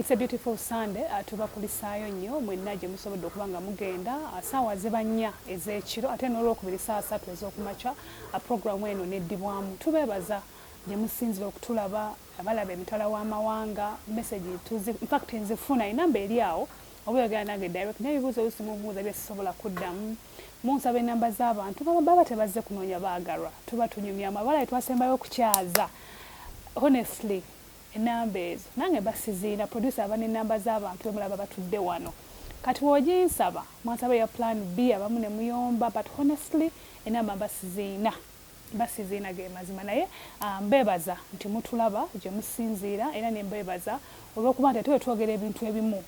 It's a beautiful Sunday. Tubakulisaayo nnyo mwenna gye musobodde okuba nga mugenda ssaawa ziba nnya ez'ekiro ate n'olwokubiri ssaawa 3 ez'okumakya programu eno neddibwamu. Tubeebaza gye musinzira okutulaba abalaba emitala w'amawanga message in fact nzifuna enamba eri awo oba oyogera nange direct naye ebibuuzo oluusi mubuuza bye sisobola kuddamu munsaba enamba z'abantu baba tebazze kunoonya baagalwa tuba tunyumya amabala twasembayo okukyaza honestly enamba ezo nange basiziina producer aba n'enamba z'abantu bemulaba batudde wano kati woginsaba mwansaba ya plan B abamu ne muyomba but honestly enamba basiziina ge mazima naye mbeebaza nti mutulaba gye musinziira era ne mbeebaza olw'okuba nti twogera ebintu ebimu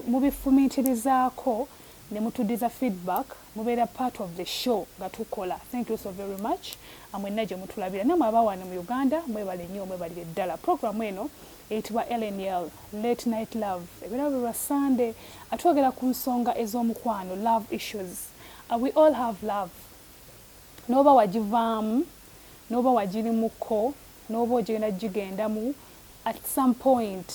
mubifumintirizaako ne mutuddiza feedback mubeera part of the show nga tukola. Thank you so very much. Mwenna gye mutulabira namwe abawana mu Uganda mwebale nnyo mwebalire ddala. Programu eno eyitibwa LNL Late Night Love ebirabo lwa Sunday atwogera ku nsonga ez'omukwano love issues. We all have love. Noba wagivaamu noba wagirimuko noba ogenda gigendamu at some point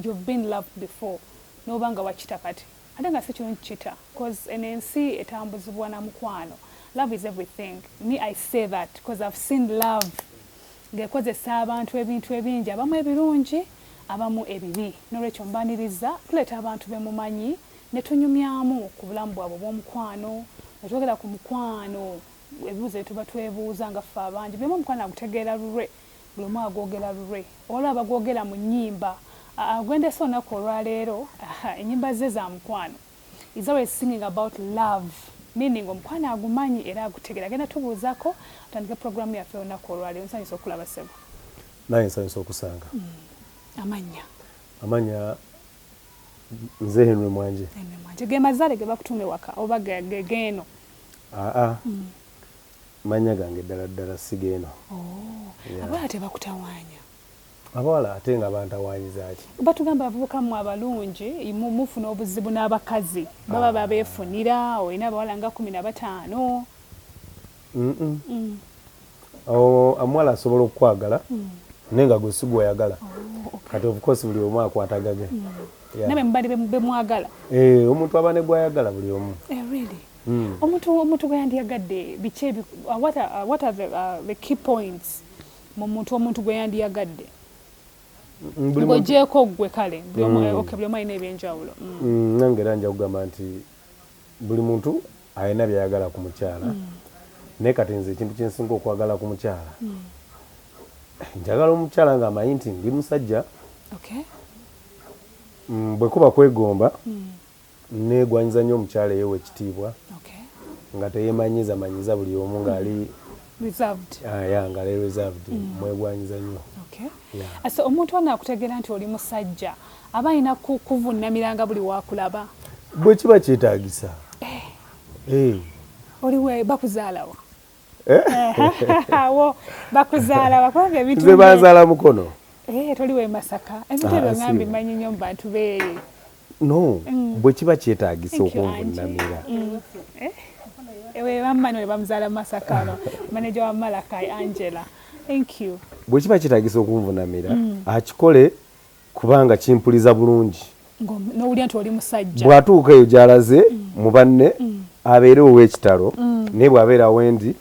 you've been loved before noba nga wakita kati ate nga si kino nkita because ensi etambuzibwa na mukwano. Love is everything. Me, I say that because I've seen love ng'ekozesa abantu ebintu ebingi abamu ebirungi abamu ebibi n'olwekyo mbaniriza tuleeta abantu bemumanyi ne tunyumyamu ku bulamu bwabwe bw'omukwano ne twogera ku mukwano ebibuuzo tuba twebuuza nga ffe abangi buli omukwano agutegeera lulwe buli omu agwogera lulwe olaba agwogera mu nnyimba gwendesa olunaku olwaleero ennyimba ze za mukwano is always singing about love meaning omukwano agumanyi era agutegeera agenda tubuuzako atandike programu yaffe olunaku olwaleero nsanyusa okulaba Ssebo. Naye nsanyusa okusanga. Amanya nze Henry Mwanje. Ge mazaale ge bakutume waka oba geeno? Manya gange ddala sigeeno. Abawala tebakutawaanya? Abawala ate nga bantawaanyiza ki? Batugamba abavubuka mu abalungi mufuna obuzibu n'abakazi baba babeefunira olina abawala nga 15. Omuwala asobola okukwagala naye nga gwe si gw'oyagala kati of course buli omu akwatagage. Nabe mubali bemwagala? Omuntu aba ne gw'ayagala buli omu. Really? Omuntu gwe yandiyagadde biki what are the key points mu omuntu gwe yandiyagadde? Ngogyeko gwe kale buli omu alina ebyenjawulo. Nange era nja kugamba nti buli muntu alina byayagala ku mukyala naye kati nze ekintu kyensinga okwagala ku mukyala njagala omukyala ng'amanyi nti ndi musajja bwe kuba kwegomba neegwanyiza nnyo omukyala eyewa ekitiibwa nga teyeemanyizamanyiza buli omu ng'ali ng'ali reserved mwegwanyiza nnyo. So omuntu anaakutegeera nti oli musajja aba alina kuvuunamiranga buli waakulaba bwe kiba kyetaagisa. Oliwe bakuzaalawa? Bakuzaalawa kubanga ebintu nze banzaala mukono. Toliwe Masaka ebintu ebyo ngambi mmanyi nnyo mu bantu beeyo. No, bwe kiba kyetaagisa okunvuunamira. Ewe bammani we bamuzaala Masaka manager wa Malakai Angela. Thank you. Bwe kiba kyetaagisa okunvuunamira akikole kubanga kimpuliza bulungi. N'owulira nti oli musajja. Bw'atuuka eyo gy'alaze mu banne abeere ow'ekitalo naye bw'abeera wendi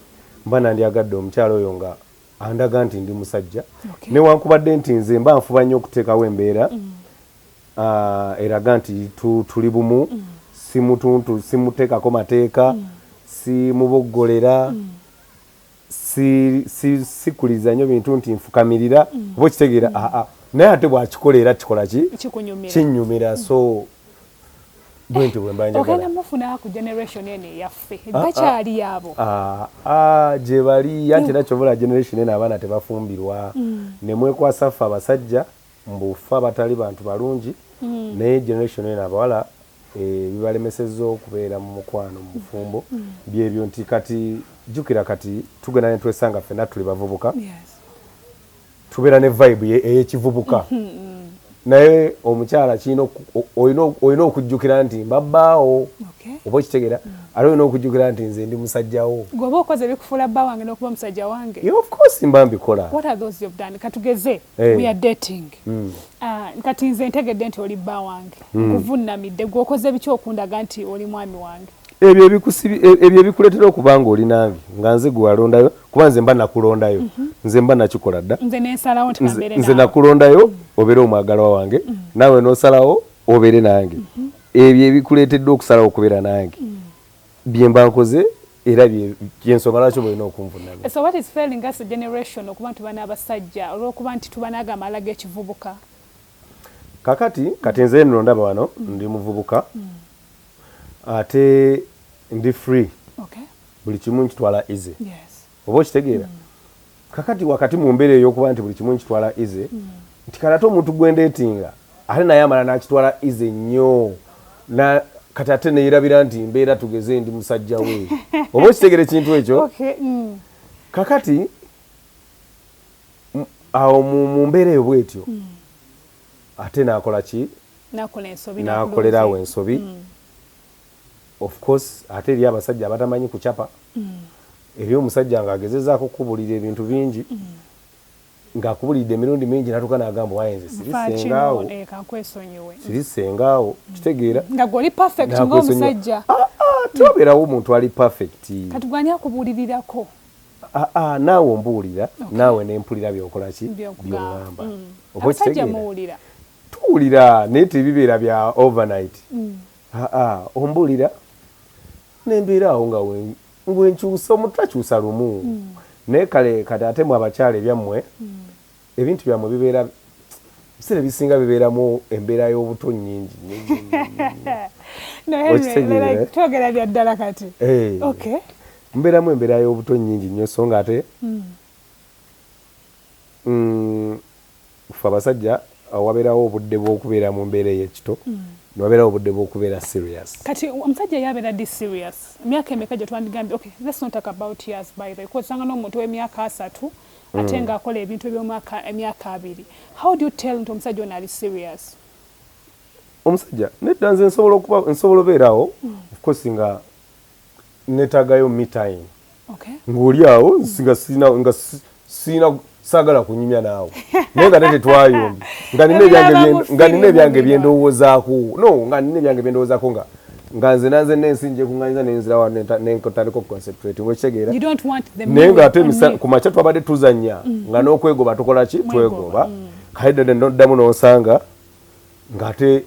mba nandyagadde omukyala oyo nga andaga nti ndi musajja newankubadde nti nze mba nfuba nnyo okuteekawo embeera eraga nti tuli bumu simuteekako mateeka simuboggolera sikuliza nnyo bintu nti nfukamirira oba okitegeera naye ate bw'akikola era kikola ki kinnyumira so bwenti bwe mba njagala. Ogenda mufuna ku generation eno eyaffe bakyali abo gye bali anti era kyobola generation eno abaana tebafumbirwa ne mwekwasa ffe abasajja mbufa abatali bantu balungi naye generation eno abawala bibalemesezza okubeera mu mukwano mu bufumbo byebyo nti kati jjukira kati tugenda ne twesanga ffenna tuli bavubuka tubeera ne vibe ey'ekivubuka naye omukyala kino oyina okujjukira nti mbabbaawo oba okitegeera ate oyina okujjukira nti nze ndi musajjawo gwoba okoze bikufuula bba wange n'okuba musajja wange of course mba mbikola what are those you've done katugeze we are dating kati nze ntegedde nti oli bba wange nkuvunnamidde gwokoze biki okundaga nti oli mwami wange ebyo ebikuleetera okuba nga oli nange nga nze gwe walondayo kuba nze mba nakulondayo nze mba nakikola dda nze nensalawo nti kambeere nze nakulondayo obeere omwagalwa wange naawe n'osalawo obeere nange ebyo ebikuleetedde okusalawo okubeera nange bye mba nkoze era byensonga lwaki mulina okunvunamira. So what is failing us a generation okuba nti tuba n'abasajja olw'okuba nti tuba n'agamala g'ekivubuka kakati kati nze nno ndaba wano ndi muvubuka ate ndi free buli kimu nkitwala easy oba okitegeera kakati wakati mu mbeera ey'okuba nti buli kimu nkitwala easy nti kati ate omuntu gwendeetinga ate naye amala n'akitwala easy nnyo kati ate neerabira nti mbeera tugeze ndi musajja we oba okitegera ekintu ekyo kakati awo mu mbeera eyo bwetyo ate nakola ki nakolerawo ensobi of course ate eri abasajja abatamanyi kucapa eri omusajja ng'agezezaako kubulira ebintu bingi ng'akubulidde emirundi mingi natuka n'agamba wayenze sirisengaawo kitegeera nga gwe oli perfect ng'omusajja tobeerawo omuntu ali perfect kati gwani akubuulirirako naawe ombuulira naawe nempulira byokola ki byongamba oba okitegeera tuwulira naye tebibeera bya overnight ombuulira nembeeraawo nga wenkyusa omuntu takyusa lumu naye kale kati ate mu abakyala ebyammwe ebintu byammwe bibeera biseera bisinga bibeeramu embeera y'obuto nnyingi twogera bya ddala kati mbeeramu embeera y'obuto nnyingi nnyo so nga ate fe abasajja wabeerawo obudde bw'okubeera mu mbeera ey'ekito niwabeerawo obudde bw'okubeera serious kati omusajja yabeera di serious emyaka emeka gye twandigambye let's not talk about years by the way kozanga n'omuntu w'emyaka 3 ate ng'akola ebintu eby'omwaka emyaka 2 how do you tell nti omusajja ono ali serious omusajja nedda nze nsobola obeerawo of course nga netagayo me time ng'oli awo nga siina saagala kunyumya naawe naye nga tete twayombi nga nina ebyange byendowoozaako nga nina ebyange byendowoozaako nga nze nanze nensinje kuŋŋanyiza nenzirawo nenkotandika okuconcentrate ng'ekitegeera naye ng'ate ku makya twabadde tuzannya nga n'okwegoba tukola ki twegoba kale noddamu n'osanga ng'ate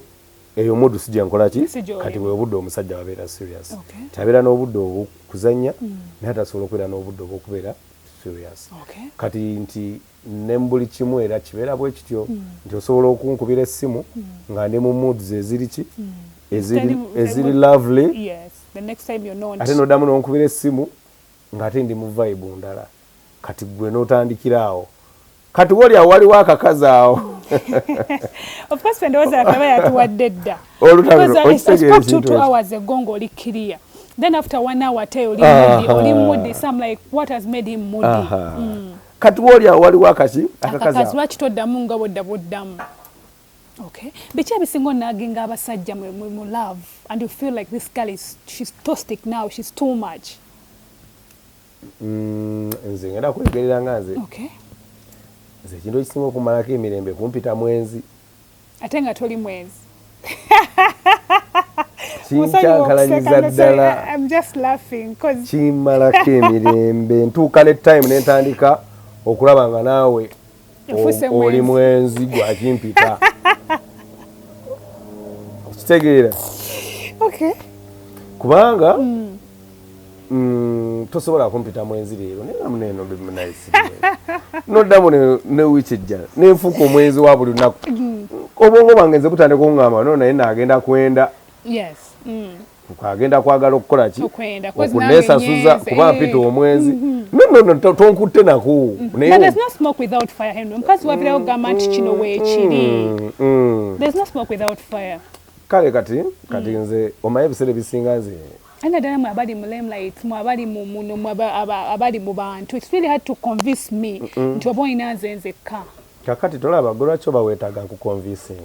eyo modu sijja nkola ki kati bwe obudde omusajja wabeera serious tabeera n'obudde obwokuzannya naye atasobola okubeera n'obudde obw'okubeera serious kati nti nembuli kimu era kibeera bwe kityo nti osobola okunkubira essimu nga ndi mu moods eziri ki eziri lovely ate noddamu n'onkubira essimu ng'ate ndi mu vibe ndala kati gwe n'otandikiraawo kati woli awo waliwo akakazi awo of course ndowooza akaba yatuwadde dda hours ago ng'oli clear then after 1 hour ate oli moody some like what has made him moody kati woli awo waliwo akakazi lwaki toddamu nga boddamu biki ebisinga onaagenga abasajja mu love and you feel like this girl she's toxic now, she's too much nze ngenda kwegerera nga nze nze ekintu ekisinga okumalako emirembe kumpita mwenzi ate nga toli mwenzi kinkyankalanyiza ddala kimmalako emirembe ntuuka ne time nentandika okulaba nga naawe oli mwenzi gwakimpita okitegeera kubanga tosobola kumpita mwenzi leero nenamuneno noddamu ne wiiki ejja nenfuuka omwenzi wa buli lunaku obwongo bwange nze butandika okuŋŋamba no naye naagenda kwenda agenda kwagala okukola ki okuneesasuza kuba mpita omwenzi nono tonkutte naku kale kati nze omaye ebiseera ebisinga nze ddala mwe abali mu limelight mwe abali abali mu bantu it's really hard to convince me nti oba olina nze nzekka kakati tolaba lwaki oba weetaaga nkuconvincing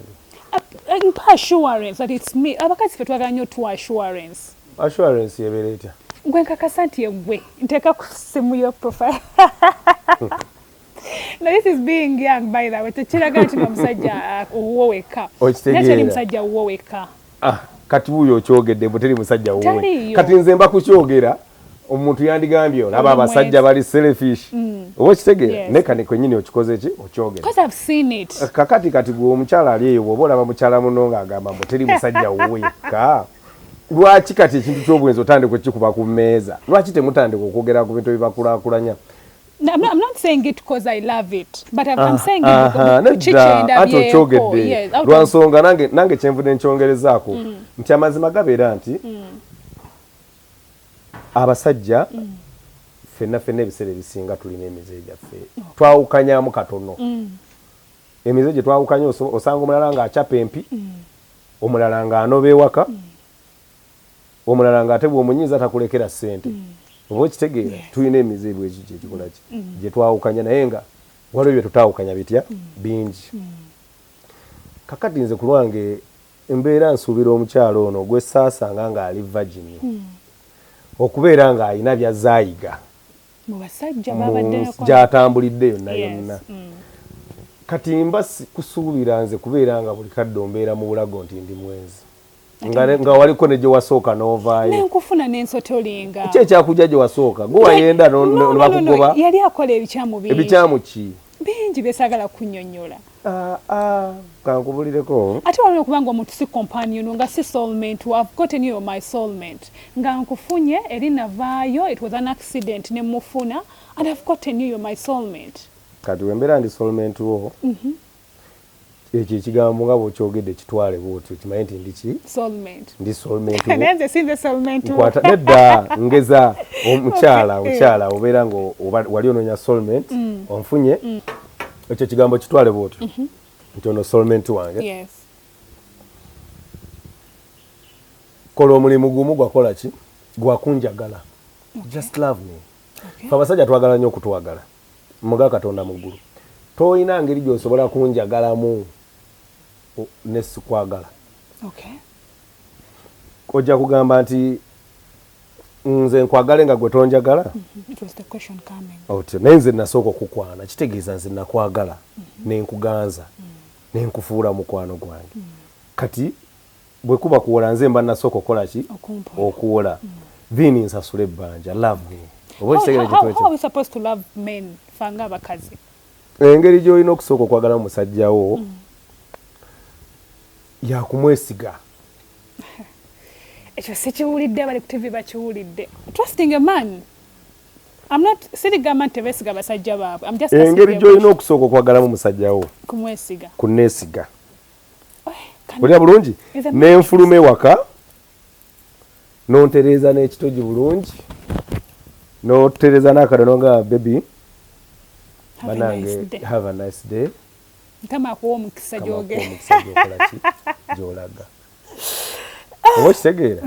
mpa assurance that it's me abakazi fe twagala nnyo tu assurance yebeera etya gwe nkakasa nti egwe nteeka ku simu yo profile no, this is being young by the way tekiraga nti omusajja owuwo wekka nakyali musajja owuwo wekka kati wuyo okyogedde bwe teri musajja wuwe kati nze mba kukyogera omuntu yandigambye olaba abasajja bali selfish oba okitegeera naye kane kwennyini okikoze ki okyogera kakati gwe omukyala ali eyo bw'oba olaba mukyala muno ng'agamba mbu teri musajja wuwe yekka lwaki kati ekintu ky'obwenzi otandika okikuba ku mmeeza lwaki temutandika okwogera ku bintu ebibakulaakulanya I'm not saying it because I love it, but I'm saying it ati okyogedde lwa nsonga nange kyenvudde nkyongerezaako nti amazima gabeera nti abasajja ffenna ebiseera ebisinga tulina emize gyaffe twawukanyamu katono emize gye twawukanya osanga omulala ng'acapa empi omulala ng'anoba ewaka omulala ng'ate bw'omunyiiza takulekera ssente oba okitegeera tulina emize bweki gyekikolaki gye twawukanya naye nga waliwo bye tutaawukanya bitya bingi kakati nze ku lwange embeera nsuubira omukyalo ono gwessaasanga ng'ali vagini okubeera ng'alina byazaayiga gy'atambulidde yonna yonna kati mba kusuubira nze kubeera nga buli kadde ombeera mu bulago nti ndi mwenzi nga waliko ne gye wasooka n'ovaayo nenkufuna n'ensotolinga ki ekyakujja gye wasooka gwe wayenda nebakugoba yali akola ebikyamu bingi ebikyamu ki bingi byesagala kunnyonnyola kankubulireko ate walina okuba nga omuntu si companion nga si soulmate I've gotten you my soulmate nga nkufunye eri navaayo it was an accident ne mufuna and I've gotten you my soulmate kati wembeera ndi soulmate wo ekyo ekigambo nga bw'okyogedde kitwale bwotyo kimanyi nti ndi soulmate nenze sinze soulmate nedda ngeza omukyala obeera nga wali onoonya soulmate onfunye ekyo kigambo kitwale bwotyo nti ono soulmate wange kola omulimu gumu gwakola ki gwakunjagala just love me fe abasajja twagala nnyo okutwagala muga katonda mu ggulu toyina ngeri gy'osobola kunjagalamu nesikwagala ojja kugamba nti nze nkwagale nga gwe tonjagala otyo naye nze nasooka okukwana kitegeeza nze nakwagala nenkuganza nenkufuula mukwano gwange kati bwe kuba kuwola nze mba nasooka okukola ki okuwola vini nsasula ebbanja love me oba ekitegeera engeri gy'olina okusooka okwagala musajjawo yakumwesiga ekyo sikiwulidde abali ku TV bakiwulidde trusting a man I'm not sirigamba nti tebeesiga basajja baabwe engeri gy'olina okusooka okwagalamu musajjawo kunneesiga olya bulungi n'enfuluma ewaka n'ontereeza n'ekitogi bulungi n'otereza n'akadono nga baby banange have a nice day kama akuwa omukisa gy'ogenda gy'olaga oba okitegeera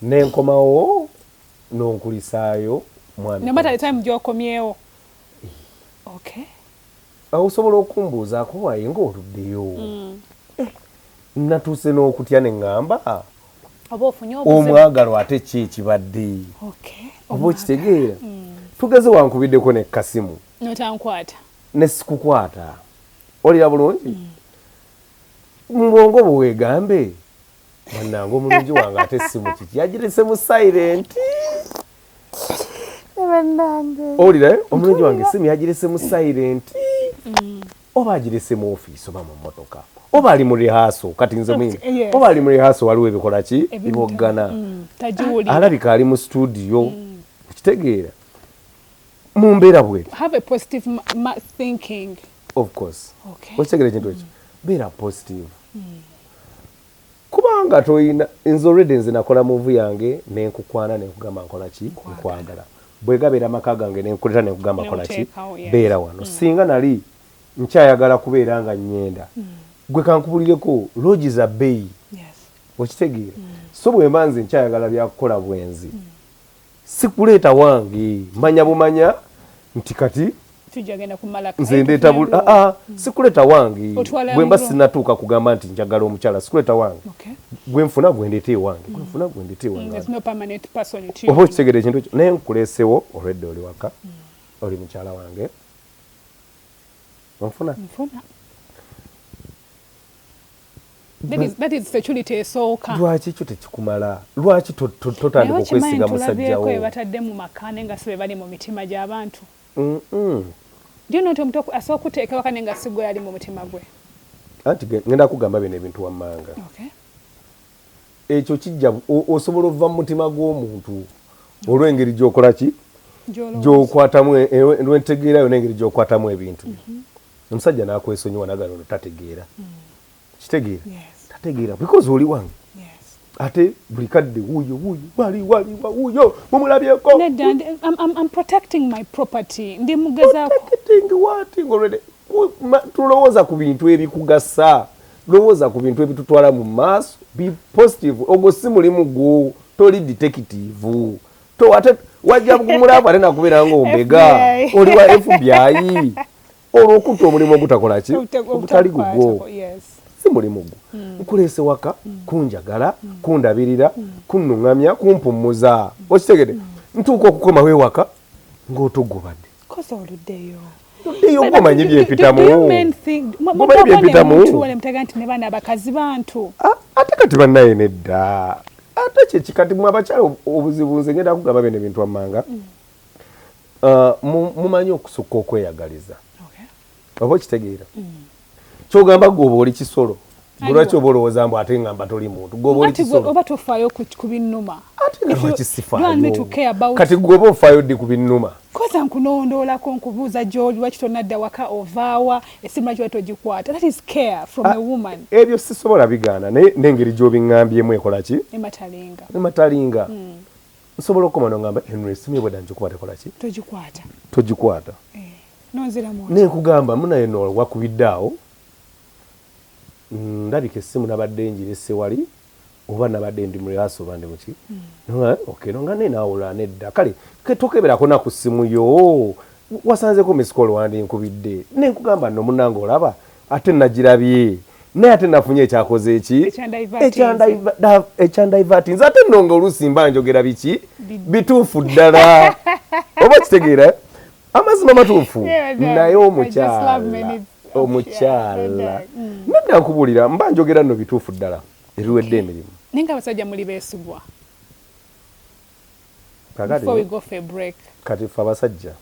n'enkomawo n'onkulisaayo mwana time gy'okomyewo osobola okumbuuzaako waye ng'oluddeyo natuuse n'okutya ne ŋŋamba omwagalo ate ki ekibadde oba okitegeera tugeze wankubiddeko nekkasimu notankwata nesikukwata olira bulungi mu bwongo bwe weegambe bannange omulungi wange ate essimu kiki yagirese mu silent olira omulungi wange essimu yagirese mu silent oba agirese mu ofiisi oba mu mmotoka oba ali mu rehearsal kati nze mwini oba ali mu rehearsal waliwo ebikola ki biboggana alabika ali mu studio okitegeera mu mbeera bweti of course okitegeera ekintu ekyo beera positive kubanga toyina nze already nze nakola muvu yange nenkukwana nenkugamba nkola ki nkwagala bwegabeera amaka gange nenkuleta nenkugamba kola ki beera wano singa nali nkyayagala kubeera nga nnyenda gwe kankubulireko logi za bbeeyi okitegeera so bwe mba nze nkyayagala byakukola bwenzi sikuleeta wange manya bumanya nti kati nze ndeeta sikuleta wange Otwala bwe mba muro. sinatuuka kugamba nti njagala omukyala sikuleta wange Okay. gwe nfuna gwe ndeetee wange gwe nfuna gwe ndeetee wange There's no permanent person with you. oba okitegeera ekintu ekyo naye nkuleesewo olwedde oli waka oli mukyala wange onfuna Nfuna. That is security esooka. lwaki kyo tekikumala lwaki totandika okwesiga musajjawo we batadde mu makane nga sibe bali mu mitima gy'abantu. Mm-mm. Ndio nti omuntu asooka okuteekawo kane nga sigwe yali mu mutima gwe. anti ngenda kugamba bino ebintu wammanga Okay. ekyo kijja osobola ova mu mutima gw'omuntu olw'engeri gy'okola ki gy'okwatamu lwentegeerayo n'engeri gy'okwatamu ebintu omusajja n'akwesonyiwa nagala ono tategeera kitegeera Yes. tategeera because oli wange Yes. ate buli kadde wuuyo wali wuuyo mumulabyeko I'm protecting my property. Ndi mugezaako. tulowooza ku bintu ebikugasa lowooza ku bintu ebitutwala mu maaso be positive ogwo si mulimu gwo toli detective ate wajja kumulaba ate nakubeera ng'ombega oli wa FBI olw'okutta omulimu ogutakola ki ogutali gugwo Yes. si mulimu gwo nkuleese waka kunjagala kundabirira kunnuŋŋamya kumpummuza okitegede ntuuka okukomawo ewaka ng'otogobadde Kosa oluddeyo. iyo gomanyi byempitamu Gomanyi byempitamu. Wale mtaga nti ne bana abakazi bantu. Ate kati bannaye nedda ate kyeki kati mwe abakyala obuzibu nze ngenda kugamba bino ebintu wammanga mumanyi okusukka okweyagaliza oba okitegeera kyogamba gwe oba oli kisolo lwaki oba olowooza mbu ate ngamba toli muntu gwe oba oli kisolo Oba tofaayo ku binnuma. ate nga lwaki sifaayo me to care about. kati gwe oba ofaayo ddi ku binnuma Koza nkunoondoolako nkubuuza gy'oli lwaki tonadda waka ovaawa esimu lwaki wali togikwata. That is care from a woman. ebyo sisobola bigaana naye n'engeri gy'obiŋŋambyemu ekola ki Ematalinga. ematalinga nsobola okukoma nongamba Henry esimu ebwedda njikuba tekola ki Togikwata. togikwata Nonziramu. nenkugamba munaye no wakubidde awo ndabika essimu nabadde njirese wali oba nabadde ndi mu rehearsal oba ndi muki okay nonga nenawulira nedda kale tokeberako naku ssimu yo wasanzeko misikolo wandi nkubidde nenkugamba nno munnange olaba ate nagirabye naye ate nafunye ekyakoze eki ekyandaivatinze ate nonga oluusi mba njogera biki bituufu ddala oba kitegeera amazima matuufu naye omukyala nedda nkubuulira mba njogera nno bituufu ddala eriwedde emirimu Naye nga abasajja muli beesibwa. kakati Before we go for a break. kati ffe abasajja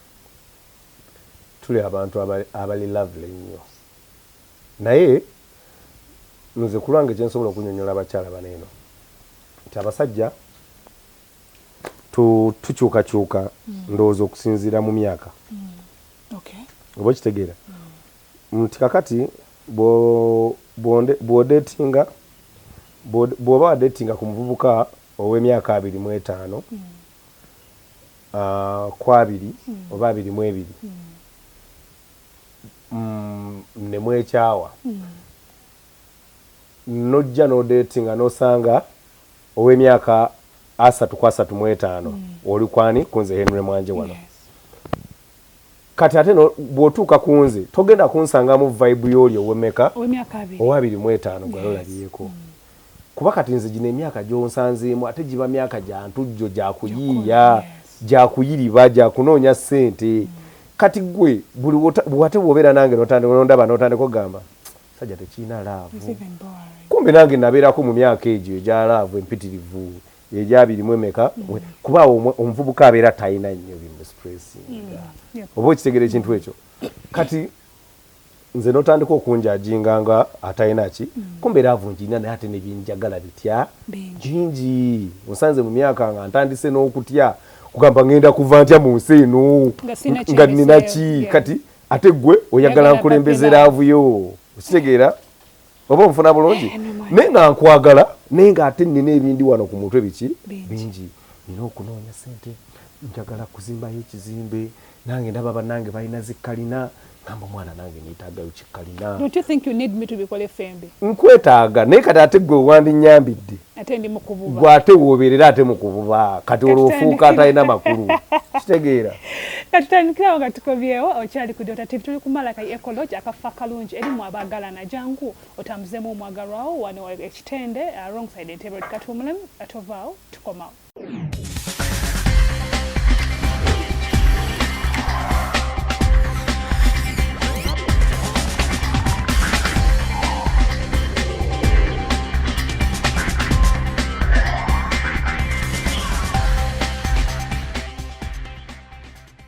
tuli abantu abali lovely nnyo naye nze ku lwange kyensobola okunyonyola abakyala baneeno nti abasajja tukyukakyuka ndowooza okusinziira mu myaka oba okitegeera nti kakati bw'odeetinga bw'oba wadeetinga ku muvubuka ow'emyaka 25 ku 2 oba 22 ne mwekyawa nojja n'odeetinga n'osanga ow'emyaka 3 ku 35 oli kwani kunze Henry Mwanje wano kati ate bw'otuuka ku nze togenda kunsangamu vibe y'oli ow'emeka owa 25 gwalolabyeko kuba kati nze gino emyaka gy'onsanzeemu ate giba myaka gya ntujjo gyakuyiiya gyakuyiriba gyakunoonya ssente kati gwe bwate bw'obeera nange nondaba notandika okugamba sajja tekiina laavu kumbe nange nabeerako mu myaka egyo egya laavu empitirivu egya 20 kuba omuvubuka abeera talina nnyo bimustressinga oba okitegera ekintu ekyo kati nze notandika okunjajinga nga atalina ki kumbe laavu njina naye ate nebyenjagala bitya bingi nsanze mu myaka nga ntandise n'okutya kugamba ngenda kuva ntya mu nsi eno nga nina ki kati ate gwe oyagala nkulembeze laavu yo okitegeera oba onfuna bulungi naye nga nkwagala naye nga ate nina ebindi wano ku mutwe biki bingi nina okunoonya sente njagala kuzimbayo ekizimbe nange ndaba bannange balina zikkalina ngamba omwana nange neetaagayo kikkalina Don't you think you need me to be called Fembi? Nkwetaaga naye kati ate gwe wandinyambidde Ate ndi mu kuvuba gwe ate woobeerera ate mu kuvuba kati olwofuuka atalina makulu kitegeera katutandikirawo nga tukobyewo okyali ku Dr. TV tuli ku Malakai Ecology akafa kalungi erimu abaagalana jangu otambuzemu omwagalwawo wano ekitende alongside Entebbe katumulemu atovaawo tukomawo